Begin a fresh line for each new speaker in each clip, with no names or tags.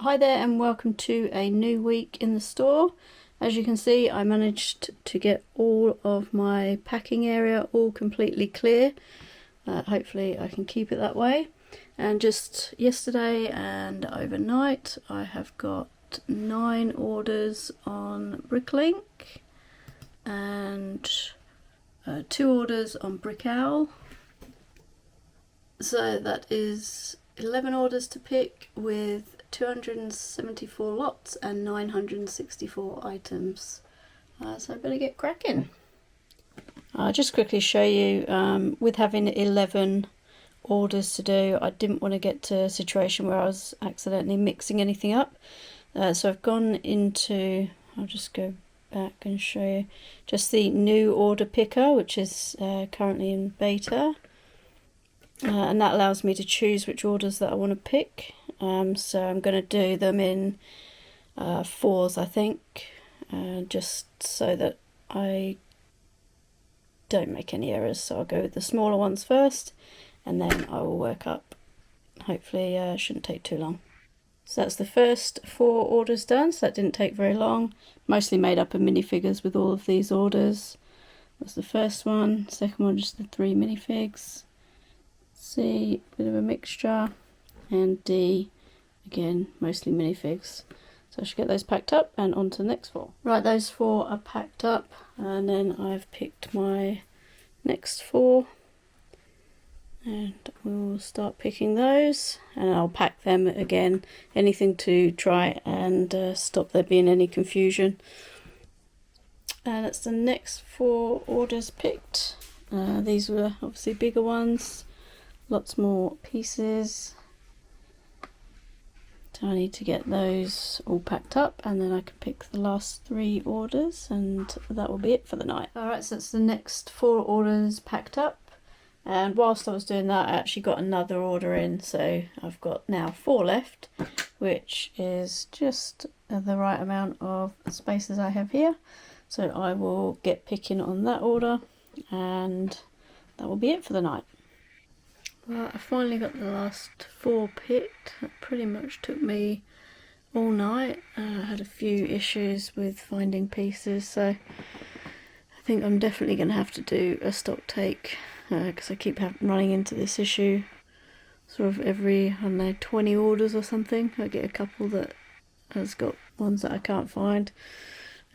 Hi there and welcome to a new week in the store. As you can see, I managed to get all of my packing area all completely clear. Hopefully I can keep it that way. And just yesterday and overnight I have got 9 orders on BRICKLINK and 2 orders on BRICKOwl. So that is 11 orders to pick with 274 lots and 964 items. So I better get cracking. I'll just quickly show you, with having 11 orders to do, I didn't want to get to a situation where I was accidentally mixing anything up. So I've gone into, I'll just go back and show you, just the new order picker, which is currently in beta. And that allows me to choose which orders that I want to pick. So I'm going to do them in 4s, I think, just so that I don't make any errors. So I'll go with the smaller ones first, and then I will work up. Hopefully shouldn't take too long. So that's the first 4 orders done, so that didn't take very long. Mostly made up of minifigures with all of these orders. That's the first one. Second one, just the 3 minifigs. C, bit of a mixture, and D, again, mostly minifigs. So I should get those packed up and on to the next 4. Right, those 4 are packed up, and then I've picked my next 4, and we'll start picking those, and I'll pack them again, anything to try and stop there being any confusion. And that's the next 4 orders picked. These were obviously bigger ones. Lots more pieces. So I need to get those all packed up, and then I can pick the last 3 orders, and that will be it for the night. Alright, so that's the next 4 orders packed up, and whilst I was doing that I actually got another order in, so I've got now 4 left, which is just the right amount of spaces I have here. So I will get picking on that order, and that will be it for the night. Well, I finally got the last 4 picked. That pretty much took me all night. I had a few issues with finding pieces, so I think I'm definitely going to have to do a stock take, because I keep running into this issue sort of every, I don't know, 20 orders or something. I get a couple that has got ones that I can't find,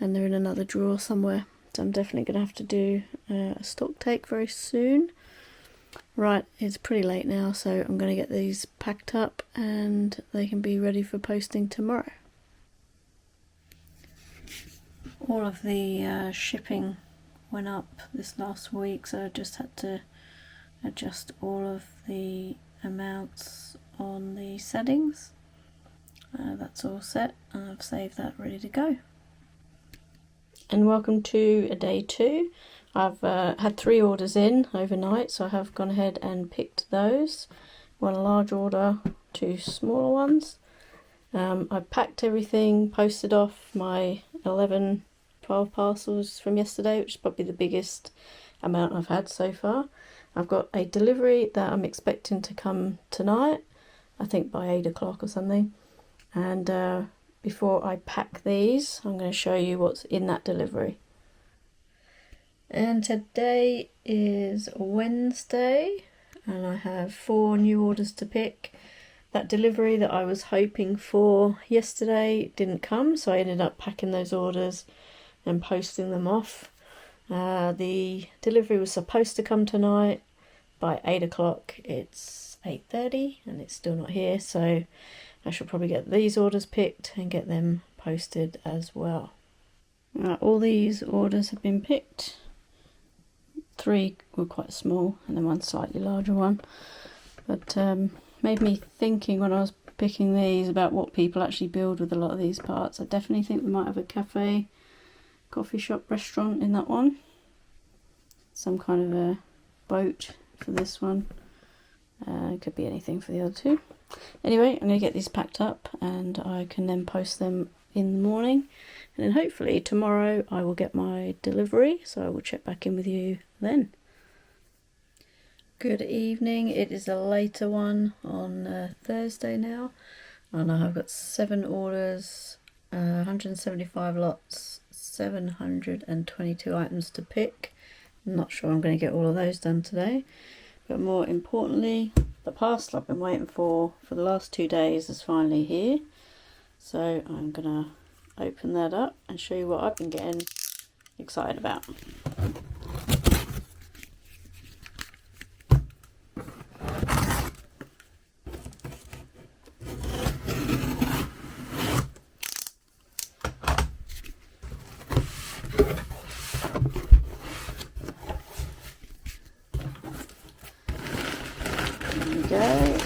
and they're in another drawer somewhere. So I'm definitely going to have to do a stock take very soon. Right, it's pretty late now, so I'm going to get these packed up and they can be ready for posting tomorrow. All of the shipping went up this last week, so I just had to adjust all of the amounts on the settings. That's all set, and I've saved that ready to go. And welcome to day 2. I've had 3 orders in overnight, so I have gone ahead and picked those. 1 large order, 2 smaller ones. I packed everything, posted off my 12 parcels from yesterday, which is probably the biggest amount I've had so far. I've got a delivery that I'm expecting to come tonight, I think by 8 o'clock or something. And before I pack these, I'm going to show you what's in that delivery. And today is Wednesday, and I have 4 new orders to pick. That delivery that I was hoping for yesterday didn't come, so I ended up packing those orders and posting them off. The delivery was supposed to come tonight by 8 o'clock. It's 8:30 and it's still not here, so I should probably get these orders picked and get them posted as well. All these orders have been picked. 3 were quite small and then 1 slightly larger one, but made me thinking when I was picking these about what people actually build with a lot of these parts. I definitely think we might have a cafe, coffee shop, restaurant in that one. Some kind of a boat for this one. It could be anything for the other 2. Anyway, I'm going to get these packed up and I can then post them in the morning, and then hopefully tomorrow I will get my delivery, so I will check back in with you then. Good evening. It is a later one on Thursday now. And I've got 7 orders, 175 lots, 722 items to pick. I'm not sure I'm going to get all of those done today, but more importantly, the parcel I've been waiting for the last 2 days is finally here. So I'm going to open that up and show you what I've been getting excited about.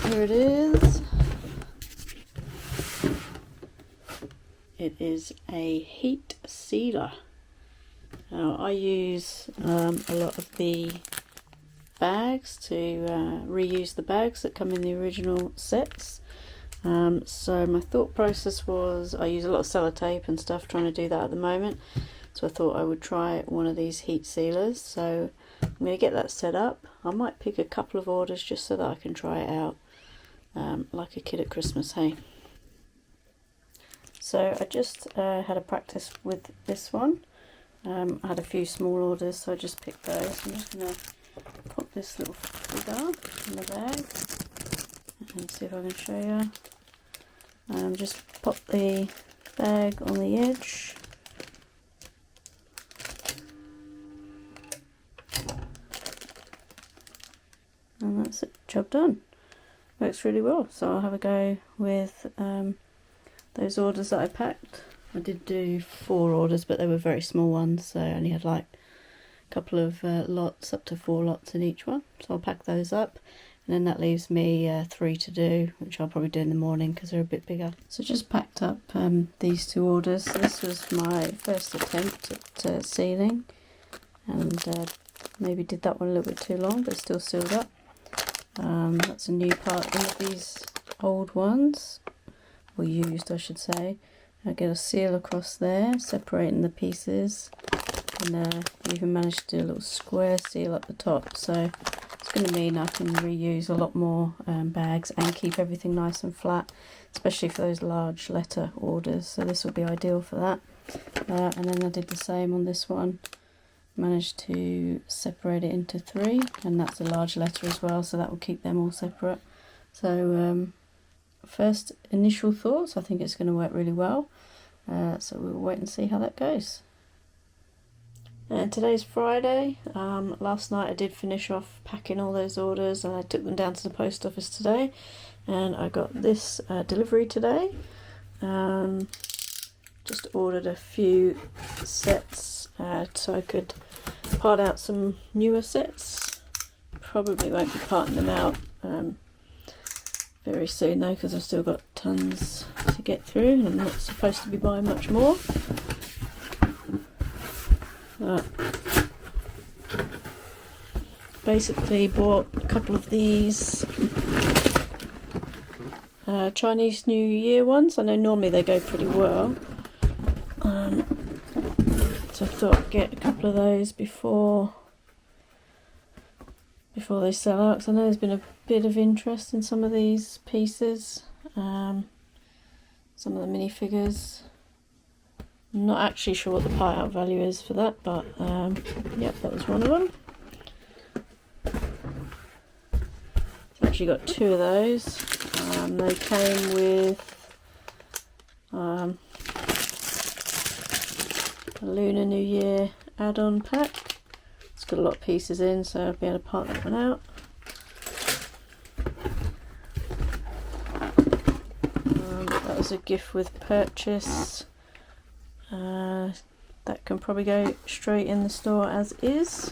Here it is. It is a heat sealer. Now I use a lot of the bags to reuse the bags that come in the original sets. So my thought process was, I use a lot of sellotape and stuff trying to do that at the moment. So I thought I would try one of these heat sealers. So I'm going to get that set up. I might pick a couple of orders just so that I can try it out. Like a kid at Christmas, hey. So I just had a practice with this one. I had a few small orders, so I just picked those. I'm just going to pop this little figure in the bag and see if I can show you. Just pop the bag on the edge. And that's it, job done. Works really well. So I'll have a go with those orders that I packed. I did do 4 orders, but they were very small ones, so I only had like a couple of lots, up to 4 lots in each one. So I'll pack those up, and then that leaves me 3 to do, which I'll probably do in the morning because they're a bit bigger. So just packed up these 2 orders. So this was my first attempt at sealing, and maybe did that one a little bit too long, but still sealed up. That's a new part. One of these old ones, or used I should say, I get a seal across there separating the pieces, and even managed to do a little square seal at the top, so it's going to mean I can reuse a lot more bags and keep everything nice and flat, especially for those large letter orders. So this will be ideal for that. And then I did the same on this one. Managed to separate it into 3, and that's a large letter as well, so that will keep them all separate. So first initial thoughts, I think it's going to work really well, so we'll wait and see how that goes. Today's Friday. Last night I did finish off packing all those orders, and I took them down to the post office today, and I got this delivery today. Just ordered a few sets so I could part out some newer sets. Probably won't be parting them out very soon though, because I've still got tons to get through, and I'm not supposed to be buying much more. Basically bought a couple of these Chinese New Year ones. I know normally they go pretty well. So I thought I'd get a couple of those before they sell out, because I know there's been a bit of interest in some of these pieces, some of the minifigures. I'm not actually sure what the part out value is for that, but yep, that was one of them. So I actually got 2 of those. They came with a Lunar New Year add-on pack. It's got a lot of pieces in, so I'll be able to part that one out. That was a gift with purchase. That can probably go straight in the store as is.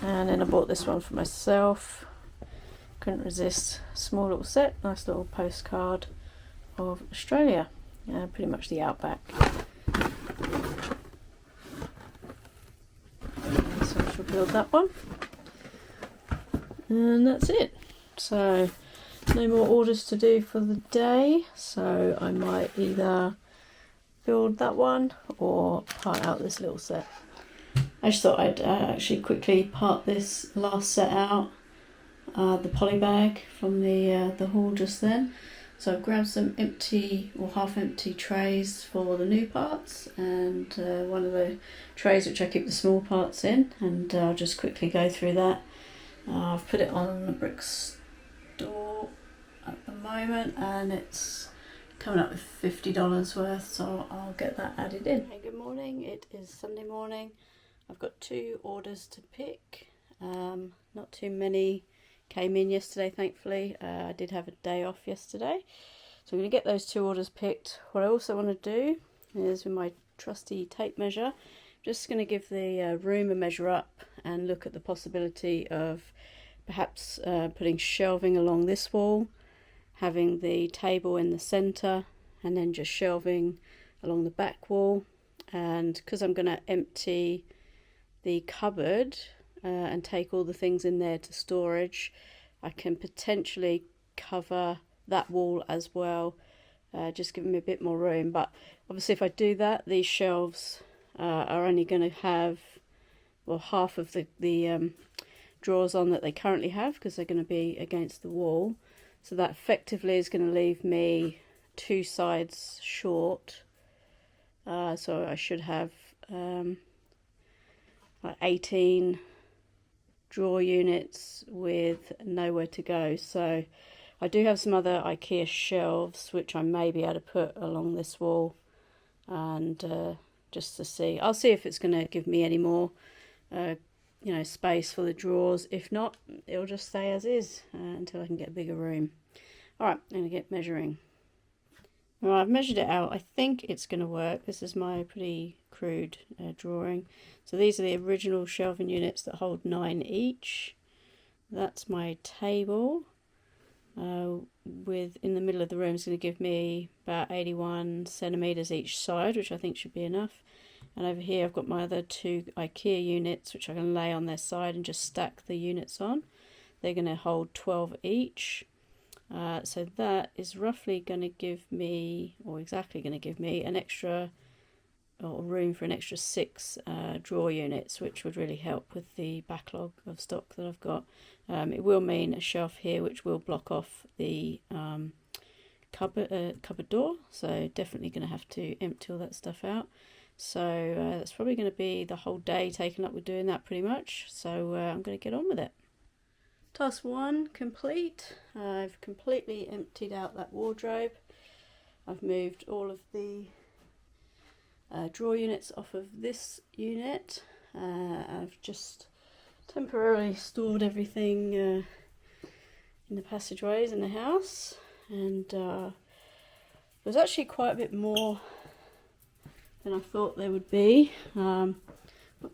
And then I bought this one for myself. Couldn't resist. Small little set, nice little postcard of Australia. Pretty much the outback. So I shall build that one. And that's it. So no more orders to do for the day, so I might either build that one or part out this little set. I just thought I'd actually quickly part this last set out. the poly bag from the haul just then. So I've grabbed some empty or half empty trays for the new parts, and one of the trays which I keep the small parts in, and I'll just quickly go through that. I've put it on the brick store at the moment, and it's coming up with $50 worth, so I'll get that added in. Hey, good morning, it is Sunday morning. I've got 2 orders to pick. Not too many came in yesterday, thankfully. I did have a day off yesterday, so I'm going to get those 2 orders picked. What I also want to do is, with my trusty tape measure, just going to give the room a measure up and look at the possibility of perhaps putting shelving along this wall, having the table in the centre, and then just shelving along the back wall. And because I'm going to empty the cupboard and take all the things in there to storage, I can potentially cover that wall as well, just giving me a bit more room. But obviously if I do that, these shelves are only going to have, well, half of the drawers on that they currently have, because they're going to be against the wall. So that effectively is going to leave me 2 sides short. So I should have like 18 drawer units with nowhere to go. So I do have some other IKEA shelves which I may be able to put along this wall, and just to see, I'll see if it's going to give me any more space for the drawers. If not, it'll just stay as is until I can get a bigger room. Alright, I'm going to get measuring. Well, I've measured it out. I think it's going to work. This is my pretty crude drawing. So these are the original shelving units that hold 9 each. That's my table. With in the middle of the room is going to give me about 81 centimetres each side, which I think should be enough. And over here I've got my other 2 IKEA units which I can lay on their side and just stack the units on. They're going to hold 12 each. So that is roughly going to give me, or exactly going to give me, an extra, or room for an extra 6 drawer units, which would really help with the backlog of stock that I've got. It will mean a shelf here which will block off the cupboard door, so definitely going to have to empty all that stuff out. So that's probably going to be the whole day taken up with doing that pretty much, so I'm going to get on with it. Task 1 complete. I've completely emptied out that wardrobe. I've moved all of the drawer units off of this unit. I've just temporarily stored everything in the passageways in the house, and there's actually quite a bit more than I thought there would be. Not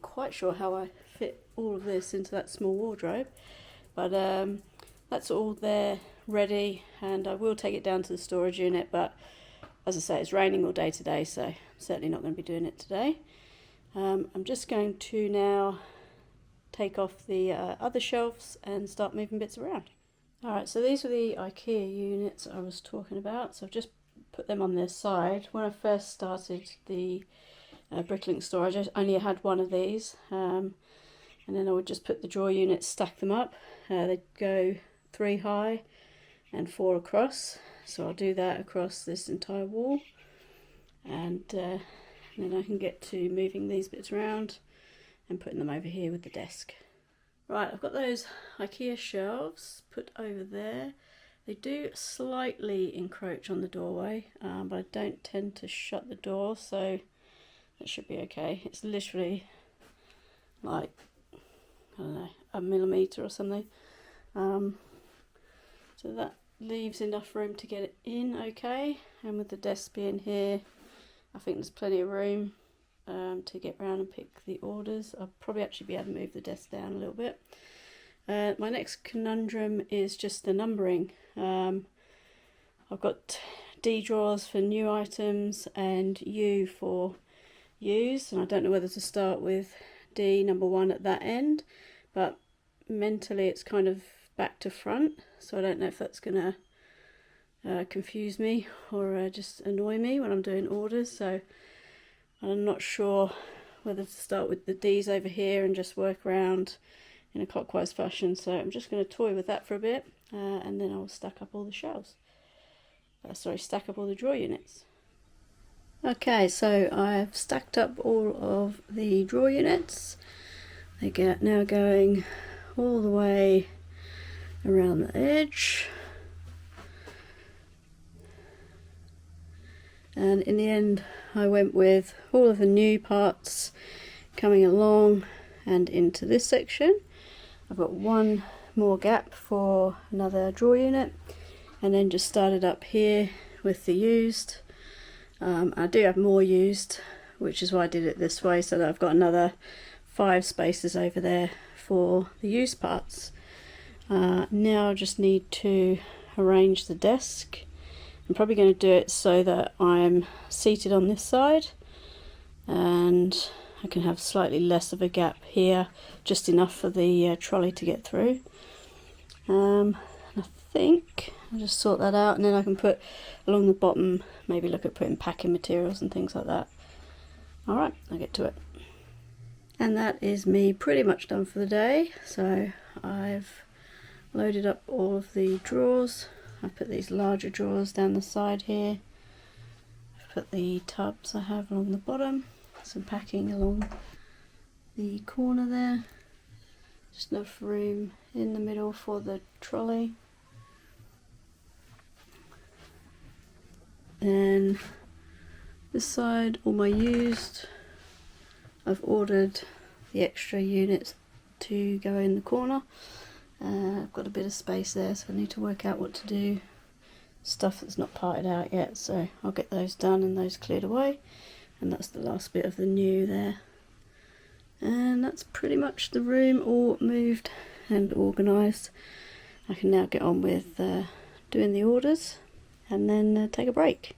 quite sure how I fit all of this into that small wardrobe. But that's all there ready, and I will take it down to the storage unit, but as I say, it's raining all day today, so I'm certainly not going to be doing it today. I'm just going to now take off the other shelves and start moving bits around. Alright, so these were the IKEA units I was talking about, so I've just put them on their side. When I first started the BRICKLINK store, I just only had one of these. And then I would just put the drawer units, stack them up. They'd go 3 high and 4 across. So I'll do that across this entire wall. And then I can get to moving these bits around and putting them over here with the desk. Right, I've got those IKEA shelves put over there. They do slightly encroach on the doorway, but I don't tend to shut the door, so that should be okay. It's literally like, I don't know, a millimetre or something. So that leaves enough room to get it in okay, and with the desk being here, I think there's plenty of room to get round and pick the orders. I'll probably actually be able to move the desk down a little bit. My next conundrum is just the numbering. I've got D drawers for new items and U for used, and I don't know whether to start with D number 1 at that end, but mentally it's kind of back to front, so I don't know if that's going to confuse me or just annoy me when I'm doing orders. So I'm not sure whether to start with the D's over here and just work around in a clockwise fashion. So I'm just going to toy with that for a bit, and then I'll stack up all the shelves. Stack up all the drawer units. Okay, so I've stacked up all of the drawer units. They get now going all the way around the edge. And in the end I went with all of the new parts coming along and into this section. I've got one more gap for another drawer unit, and then just started up here with the used. I do have more used, which is why I did it this way, so that I've got another 5 spaces over there for the used parts. Now I just need to arrange the desk. I'm probably going to do it so that I'm seated on this side and I can have slightly less of a gap here, just enough for the trolley to get through. I think I'll just sort that out, and then I can put along the bottom, maybe look at putting packing materials and things like that. Alright, I'll get to it. And that is me pretty much done for the day. So I've loaded up all of the drawers. I've put these larger drawers down the side here. I've put the tubs I have along the bottom, some packing along the corner there. Just enough room in the middle for the trolley. Then this side, all my used. I've ordered the extra units to go in the corner. I've got a bit of space there, so I need to work out what to do. Stuff that's not parted out yet, so I'll get those done and those cleared away. And that's the last bit of the new there. And that's pretty much the room all moved and organised. I can now get on with doing the orders and then take a break.